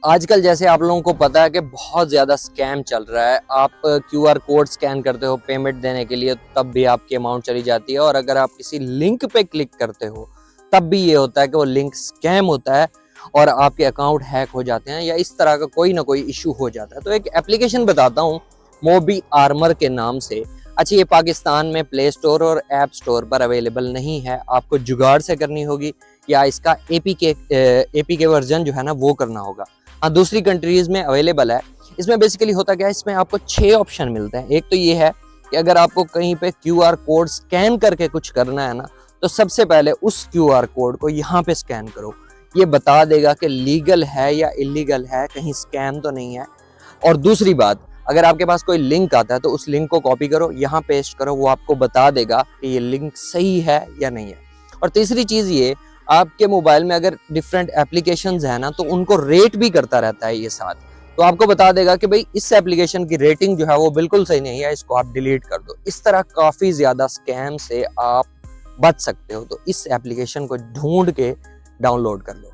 आजकल जैसे आप लोगों को पता है कि बहुत ज़्यादा स्कैम चल रहा है। आप क्यूआर कोड स्कैन करते हो पेमेंट देने के लिए, तब भी आपकी अमाउंट चली जाती है, और अगर आप किसी लिंक पे क्लिक करते हो तब भी ये होता है कि वो लिंक स्कैम होता है और आपके अकाउंट हैक हो जाते हैं या इस तरह का कोई ना कोई इशू हो जाता है। तो एक एप्लीकेशन बताता हूँ मोबी आर्मर के नाम से। अच्छा, ये पाकिस्तान में प्ले स्टोर और ऐप स्टोर पर अवेलेबल नहीं है, आपको जुगाड़ से करनी होगी या इसका एपीके वर्जन जो है ना वो करना होगा। हाँ, दूसरी कंट्रीज में अवेलेबल है। इसमें बेसिकली होता क्या है, इसमें आपको 6 ऑप्शन मिलते हैं। एक तो ये है कि अगर आपको कहीं पे क्यूआर कोड स्कैन करके कुछ करना है ना, तो सबसे पहले उस क्यूआर कोड को यहाँ पे स्कैन करो। ये बता देगा कि लीगल है या इलीगल है, कहीं स्कैम तो नहीं है। और दूसरी बात, अगर आपके पास कोई लिंक आता है तो उस लिंक को कॉपी करो, यहाँ पेस्ट करो, वो आपको बता देगा कि ये लिंक सही है या नहीं है। और तीसरी चीज़ ये, आपके मोबाइल में अगर डिफरेंट एप्लीकेशंस है ना, तो उनको रेट भी करता रहता है ये साथ। तो आपको बता देगा कि भाई इस एप्लीकेशन की रेटिंग जो है वो बिल्कुल सही नहीं है, इसको आप डिलीट कर दो। इस तरह काफ़ी ज़्यादा स्कैम से आप बच सकते हो। तो इस एप्लीकेशन को ढूंढ के डाउनलोड कर लो।